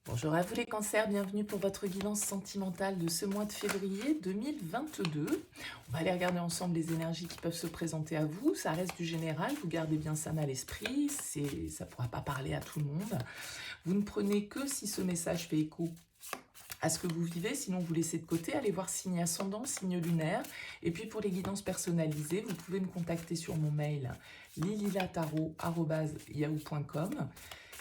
Bonjour à vous les cancers, bienvenue pour votre guidance sentimentale de ce mois de février 2022. On va aller regarder ensemble les énergies qui peuvent se présenter à vous. Ça reste du général, vous gardez bien ça à l'esprit, ça ne pourra pas parler à tout le monde. Vous ne prenez que si ce message fait écho à ce que vous vivez, sinon vous laissez de côté, allez voir signe ascendant, signe lunaire. Et puis pour les guidances personnalisées, vous pouvez me contacter sur mon mail lililataro@yahoo.com.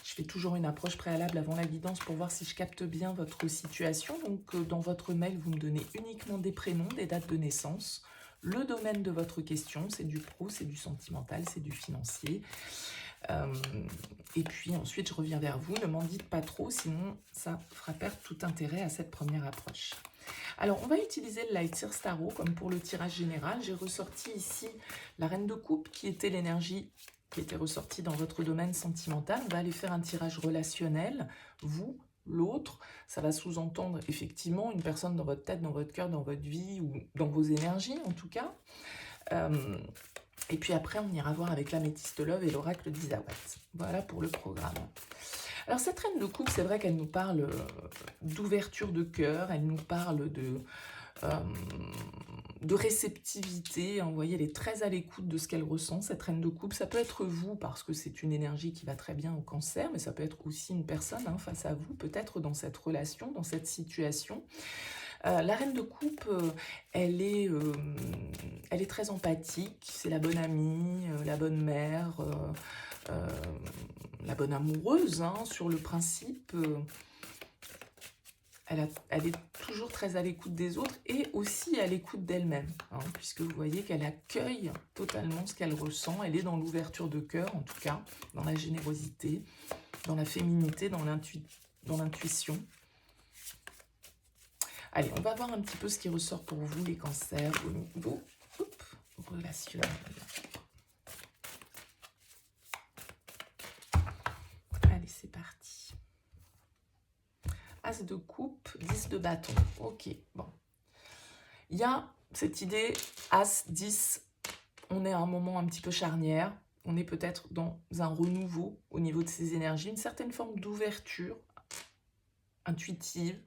Je fais toujours une approche préalable avant la guidance pour voir si je capte bien votre situation. Donc dans votre mail, vous me donnez uniquement des prénoms, des dates de naissance, le domaine de votre question, c'est du pro, c'est du sentimental, c'est du financier. Et puis ensuite, je reviens vers vous. Ne m'en dites pas trop, sinon ça fera perdre tout intérêt à cette première approche. Alors, on va utiliser le Light Seer Tarot comme pour le tirage général. J'ai ressorti ici la Reine de Coupe, qui était l'énergie qui était ressortie dans votre domaine sentimental. On va aller faire un tirage relationnel, vous, l'autre. Ça va sous-entendre effectivement une personne dans votre tête, dans votre cœur, dans votre vie, ou dans vos énergies en tout cas. Et puis après, on ira voir avec l'améthyste love et l'oracle d'Isawat. Voilà pour le programme. Alors cette reine de coupe, c'est vrai qu'elle nous parle d'ouverture de cœur, elle nous parle de réceptivité. Vous voyez, elle est très à l'écoute de ce qu'elle ressent, cette reine de coupe. Ça peut être vous, parce que c'est une énergie qui va très bien au cancer, mais ça peut être aussi une personne face à vous, peut-être dans cette relation, dans cette situation. La reine de coupe, elle est très empathique, c'est la bonne amie, la bonne mère, la bonne amoureuse, sur le principe. Elle est toujours très à l'écoute des autres et aussi à l'écoute d'elle-même, puisque vous voyez qu'elle accueille totalement ce qu'elle ressent. Elle est dans l'ouverture de cœur, en tout cas, dans la générosité, dans la féminité, dans l'intuition. Allez, on va voir un petit peu ce qui ressort pour vous, les cancers, au niveau relationnel. Allez, c'est parti. As de coupe, 10 de bâton. Ok, bon. Il y a cette idée, As, 10, on est à un moment un petit peu charnière. On est peut-être dans un renouveau au niveau de ses énergies, une certaine forme d'ouverture intuitive,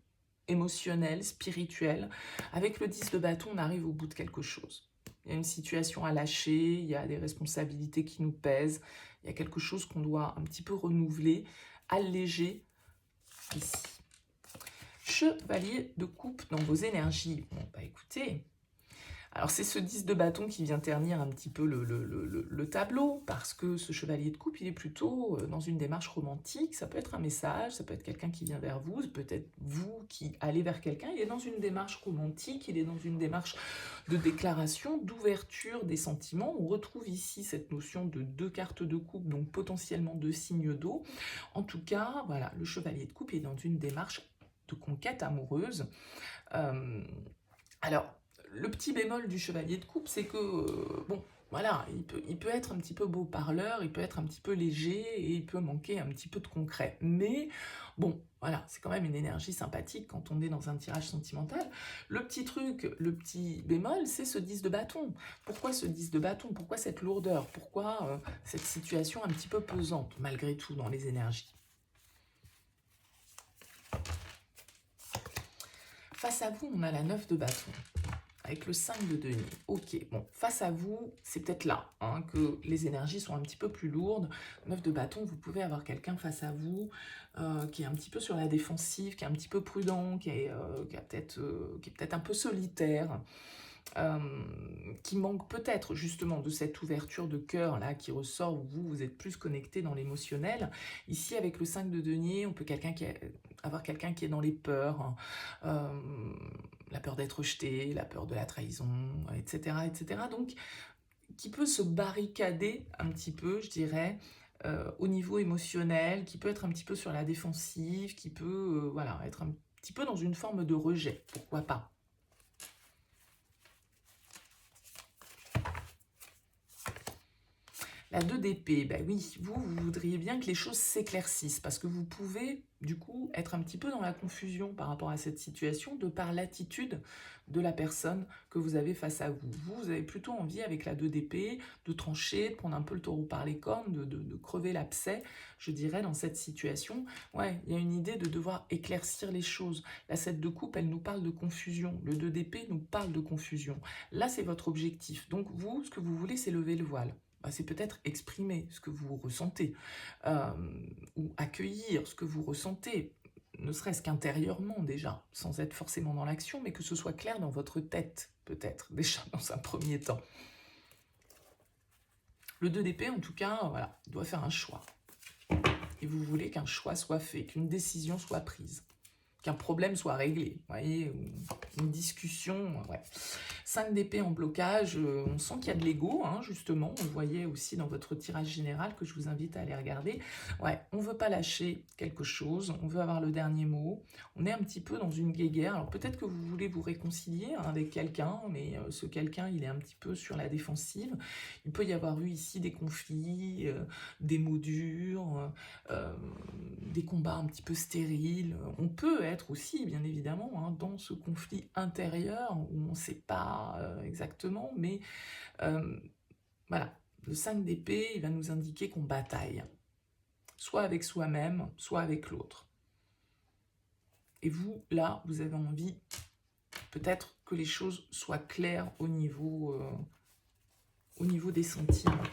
émotionnelle, spirituelle. Avec le 10 de bâton, on arrive au bout de quelque chose. Il y a une situation à lâcher, il y a des responsabilités qui nous pèsent, il y a quelque chose qu'on doit un petit peu renouveler, alléger ici. Chevalier de coupe dans vos énergies. Bon, bah écoutez, alors c'est ce 10 de bâton qui vient ternir un petit peu le tableau, parce que ce chevalier de coupe, il est plutôt dans une démarche romantique. Ça peut être un message, ça peut être quelqu'un qui vient vers vous, peut-être vous qui allez vers quelqu'un. Il est dans une démarche romantique, il est dans une démarche de déclaration, d'ouverture des sentiments. On retrouve ici cette notion de 2 cartes de coupe, donc potentiellement 2 signes d'eau. En tout cas, voilà, le chevalier de coupe est dans une démarche de conquête amoureuse. Alors, le petit bémol du chevalier de coupe, c'est que, bon, voilà, il peut être un petit peu beau parleur, il peut être un petit peu léger et il peut manquer un petit peu de concret. Mais, bon, voilà, c'est quand même une énergie sympathique quand on est dans un tirage sentimental. Le petit truc, le petit bémol, c'est ce 10 de bâton. Pourquoi ce 10 de bâton? Pourquoi cette lourdeur? Pourquoi cette situation un petit peu pesante, malgré tout, dans les énergies? Face à vous, on a la 9 de bâton, avec le 5 de denier. Ok, bon, face à vous, c'est peut-être là que les énergies sont un petit peu plus lourdes. 9 de bâton, vous pouvez avoir quelqu'un face à vous qui est un petit peu sur la défensive, qui est un petit peu prudent, qui est peut-être un peu solitaire. Qui manque peut-être justement de cette ouverture de cœur là qui ressort, où vous êtes plus connecté dans l'émotionnel. Ici avec le 5 de denier, on peut avoir quelqu'un qui est dans les peurs, la peur d'être rejeté, la peur de la trahison, etc., etc. Donc qui peut se barricader un petit peu, je dirais, au niveau émotionnel, qui peut être un petit peu sur la défensive, qui peut voilà, être un petit peu dans une forme de rejet, pourquoi pas. La 2 d'épée, ben oui, vous voudriez bien que les choses s'éclaircissent parce que vous pouvez, du coup, être un petit peu dans la confusion par rapport à cette situation de par l'attitude de la personne que vous avez face à vous. Vous avez plutôt envie, avec la 2 d'épée, de trancher, de prendre un peu le taureau par les cornes, de crever l'abcès, je dirais, dans cette situation. Ouais, il y a une idée de devoir éclaircir les choses. La 7 de coupe, elle nous parle de confusion. Le 2 d'épée nous parle de confusion. Là, c'est votre objectif. Donc, vous, ce que vous voulez, c'est lever le voile. Bah, c'est peut-être exprimer ce que vous ressentez, euh, ou accueillir ce que vous ressentez, ne serait-ce qu'intérieurement déjà, sans être forcément dans l'action, mais que ce soit clair dans votre tête, peut-être, déjà dans un premier temps. Le 2 d'épée, en tout cas, voilà, doit faire un choix. Et vous voulez qu'un choix soit fait, qu'une décision soit prise, qu'un problème soit réglé, vous voyez, une discussion, ouais. 5 d'épée en blocage, on sent qu'il y a de l'ego, hein, justement, on le voyait aussi dans votre tirage général que je vous invite à aller regarder. Ouais, on veut pas lâcher quelque chose, on veut avoir le dernier mot, on est un petit peu dans une guéguerre. Alors peut-être que vous voulez vous réconcilier, hein, avec quelqu'un, mais ce quelqu'un, il est un petit peu sur la défensive. Il peut y avoir eu ici des conflits, des mots durs, des combats un petit peu stériles. On peut être aussi, bien évidemment, hein, dans ce conflit intérieur où on ne sait pas exactement, mais voilà, le 5 d'épée, il va nous indiquer qu'on bataille, soit avec soi-même, soit avec l'autre. Et vous, là, vous avez envie peut-être que les choses soient claires au niveau des sentiments.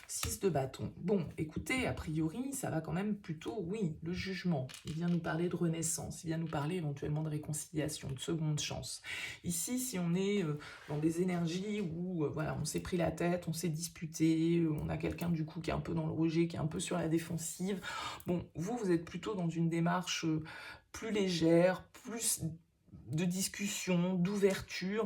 6 de bâton. Bon, écoutez, a priori, ça va quand même plutôt, oui, le jugement. Il vient nous parler de renaissance, il vient nous parler éventuellement de réconciliation, de seconde chance. Ici, si on est dans des énergies où, voilà, on s'est pris la tête, on s'est disputé, on a quelqu'un du coup qui est un peu dans le rejet, qui est un peu sur la défensive, bon, vous êtes plutôt dans une démarche plus légère, plus de discussion, d'ouverture.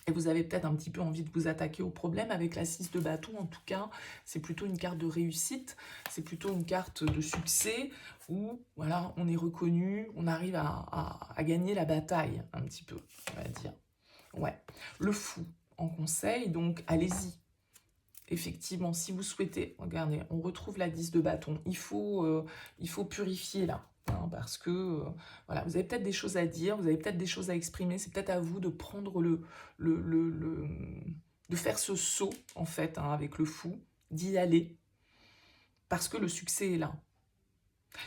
Et vous avez peut-être un petit peu envie de vous attaquer au problème avec la 6 de bâton. En tout cas, c'est plutôt une carte de réussite, c'est plutôt une carte de succès où voilà, on est reconnu, on arrive à gagner la bataille un petit peu, on va dire. Ouais, le fou en conseil, donc allez-y. Effectivement, si vous souhaitez, regardez, on retrouve la 10 de bâton. Il faut purifier là. Hein, parce que voilà, vous avez peut-être des choses à dire, vous avez peut-être des choses à exprimer, c'est peut-être à vous de prendre de faire ce saut en fait, hein, avec le fou, d'y aller, parce que le succès est là.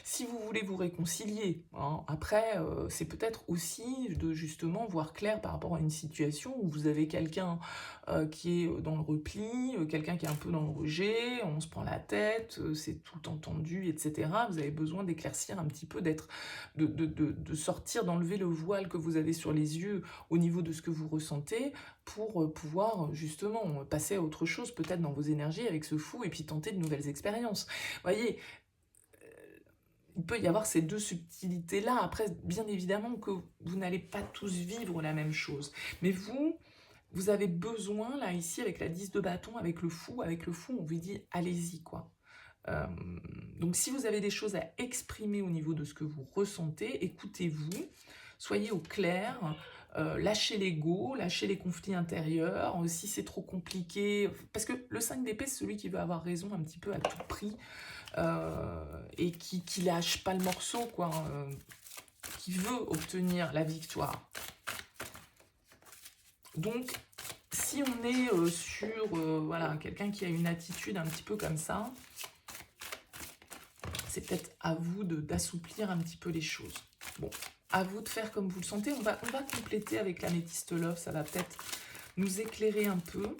Si vous voulez vous réconcilier, hein, après, c'est peut-être aussi de justement voir clair par rapport à une situation où vous avez quelqu'un qui est dans le repli, quelqu'un qui est un peu dans le rejet, on se prend la tête, c'est tout entendu, etc. Vous avez besoin d'éclaircir un petit peu, de sortir, d'enlever le voile que vous avez sur les yeux au niveau de ce que vous ressentez pour pouvoir justement passer à autre chose, peut-être dans vos énergies avec ce fou et puis tenter de nouvelles expériences. Vous voyez, il peut y avoir ces deux subtilités-là. Après, bien évidemment que vous n'allez pas tous vivre la même chose. Mais vous avez besoin, là, ici, avec la 10 de bâton, avec le fou, on vous dit, allez-y, quoi. Donc, si vous avez des choses à exprimer au niveau de ce que vous ressentez, écoutez-vous, soyez au clair, lâchez l'ego, lâchez les conflits intérieurs. Si c'est trop compliqué, parce que le 5 d'épée, c'est celui qui veut avoir raison un petit peu à tout prix, et qui lâche pas le morceau, quoi, qui veut obtenir la victoire. Donc, si on est sur voilà, quelqu'un qui a une attitude un petit peu comme ça, c'est peut-être à vous d'assouplir un petit peu les choses. Bon, à vous de faire comme vous le sentez. On va compléter avec l'améthyste love, ça va peut-être nous éclairer un peu.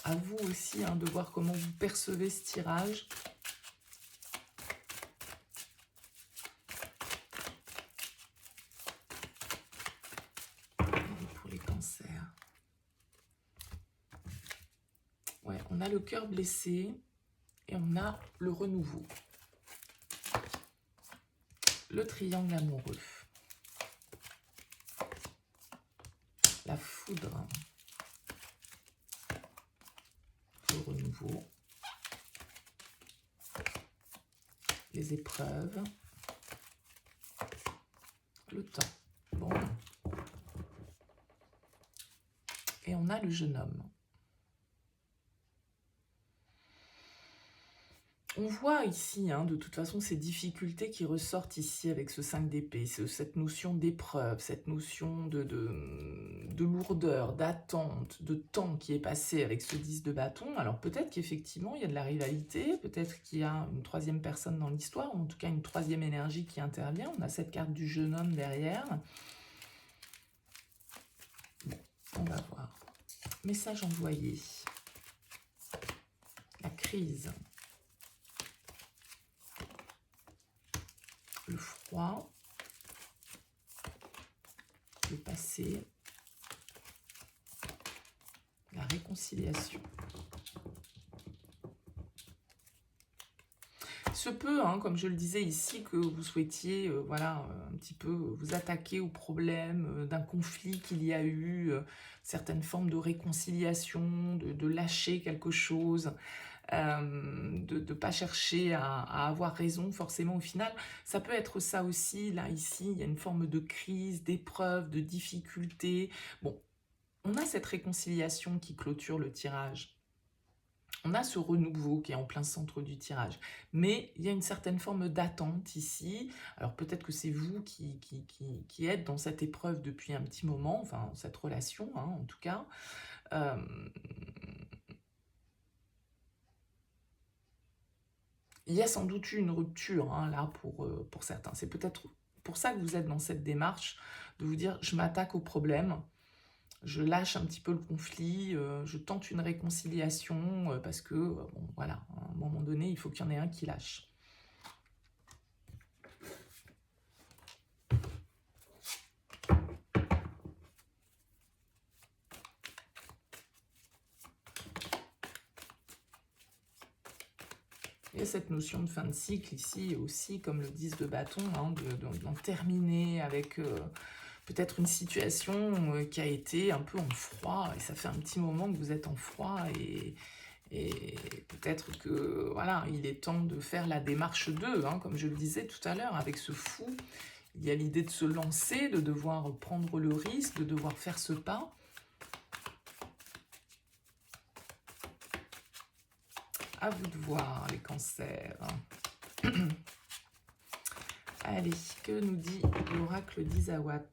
À vous aussi hein, de voir comment vous percevez ce tirage. Et pour les cancers. Ouais, on a le cœur blessé et on a le renouveau. Le triangle amoureux. La foudre. Le renouveau. Les épreuves. Le temps. Bon. Et on Ah, le jeune homme. On voit ici, hein, de toute façon, ces difficultés qui ressortent ici avec ce 5 d'épée, cette notion d'épreuve, cette notion de lourdeur, d'attente, de temps qui est passé avec ce 10 de bâton. Alors peut-être qu'effectivement, il y a de la rivalité, peut-être qu'il y a une troisième personne dans l'histoire, ou en tout cas une troisième énergie qui intervient. On a cette carte du jeune homme derrière. Bon, on va voir. Message envoyé. La crise. Le froid, le passé, la réconciliation. Il se peut, hein, comme je le disais ici, que vous souhaitiez voilà, un petit peu vous attaquer au problème d'un conflit qu'il y a eu, certaines formes de réconciliation, de lâcher quelque chose, de ne pas chercher à avoir raison forcément au final. Ça peut être ça aussi, là, ici, il y a une forme de crise, d'épreuve, de difficulté. Bon, on a cette réconciliation qui clôture le tirage. On a ce renouveau qui est en plein centre du tirage. Mais il y a une certaine forme d'attente ici. Alors peut-être que c'est vous qui êtes dans cette épreuve depuis un petit moment, enfin cette relation, hein, en tout cas. Il y a sans doute eu une rupture, hein, là, pour certains. C'est peut-être pour ça que vous êtes dans cette démarche de vous dire, je m'attaque au problème, je lâche un petit peu le conflit, je tente une réconciliation, parce que, bon, voilà, à un moment donné, il faut qu'il y en ait un qui lâche. Il y a cette notion de fin de cycle ici aussi, comme le 10 de bâton, hein, d'en terminer avec peut-être une situation qui a été un peu en froid, et ça fait un petit moment que vous êtes en froid, et peut-être que voilà, il est temps de faire la démarche 2, hein, comme je le disais tout à l'heure, avec ce fou. Il y a l'idée de se lancer, de devoir prendre le risque, de devoir faire ce pas. À vous de voir, les cancers. Allez, que nous dit l'oracle d'Isawat?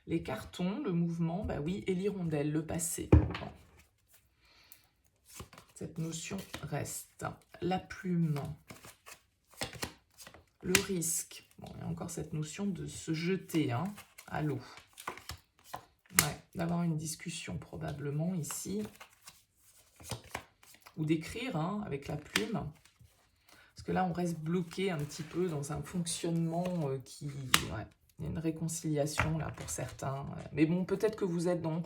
Les cartons, le mouvement, bah oui, et l'hirondelle, le passé. Bon. Cette notion reste. La plume, le risque. Bon, il y a encore cette notion de se jeter, hein, à l'eau. Ouais, d'avoir une discussion probablement ici. Ou d'écrire, hein, avec la plume. Parce que là, on reste bloqué un petit peu dans un fonctionnement qui... Ouais, il y a une réconciliation là pour certains. Mais bon, peut-être que vous êtes dans...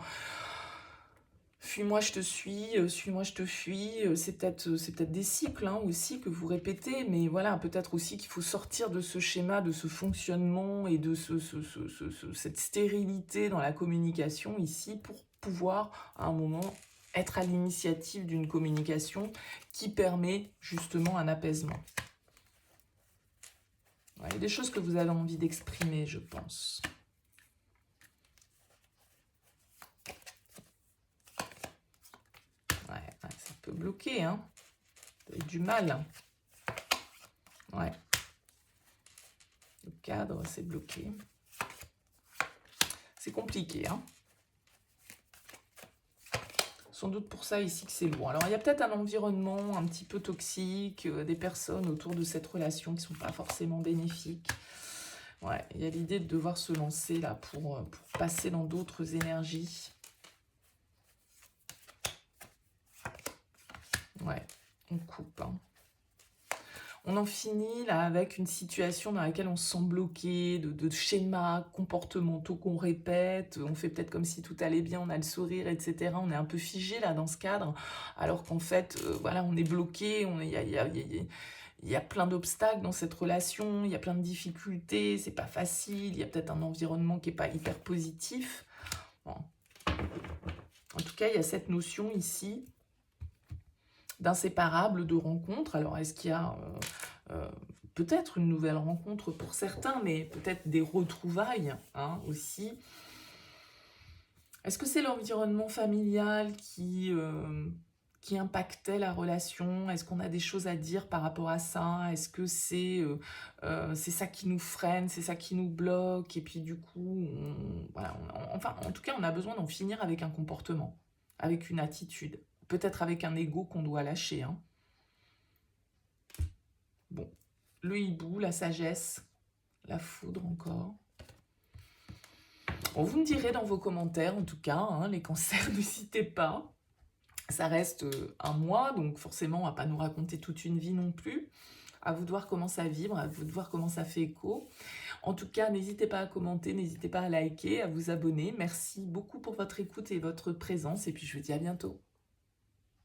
Fuis-moi, je te suis, suis-moi, je te fuis. C'est peut-être des cycles, hein, aussi que vous répétez, mais voilà, peut-être aussi qu'il faut sortir de ce schéma, de ce fonctionnement et de cette stérilité dans la communication ici pour pouvoir, à un moment, être à l'initiative d'une communication qui permet justement un apaisement. Ouais, il y a des choses que vous avez envie d'exprimer, je pense. Ouais, ça peut bloquer, hein. Vous avez du mal. Ouais. Le cadre, c'est bloqué. C'est compliqué, hein. Sans doute pour ça ici que c'est lourd. Alors, il y a peut-être un environnement un petit peu toxique, des personnes autour de cette relation qui ne sont pas forcément bénéfiques. Ouais, il y a l'idée de devoir se lancer là pour passer dans d'autres énergies. Ouais, on coupe, hein. On en finit là avec une situation dans laquelle on se sent bloqué, de schémas comportementaux qu'on répète, on fait peut-être comme si tout allait bien, on a le sourire, etc. On est un peu figé là dans ce cadre, alors qu'en fait, voilà, on est bloqué, il y a plein d'obstacles dans cette relation, il y a plein de difficultés, c'est pas facile, il y a peut-être un environnement qui n'est pas hyper positif. Bon. En tout cas, il y a cette notion ici d'inséparable, de rencontre. Alors, est-ce qu'il y a peut-être une nouvelle rencontre pour certains, mais peut-être des retrouvailles, hein, aussi. Est-ce que c'est l'environnement familial qui impactait la relation? Est-ce qu'on a des choses à dire par rapport à ça? Est-ce que c'est ça qui nous freine, c'est ça qui nous bloque? Et puis du coup, voilà, enfin, en tout cas, on a besoin d'en finir avec un comportement, avec une attitude, peut-être avec un ego qu'on doit lâcher, hein. Bon, le hibou, la sagesse, la foudre encore. Bon, vous me direz dans vos commentaires, en tout cas, hein, les cancers, n'hésitez pas. Ça reste un mois, donc forcément, on va pas nous raconter toute une vie non plus. À vous de voir comment ça vibre, à vous de voir comment ça fait écho. En tout cas, n'hésitez pas à commenter, n'hésitez pas à liker, à vous abonner. Merci beaucoup pour votre écoute et votre présence, et puis je vous dis à bientôt.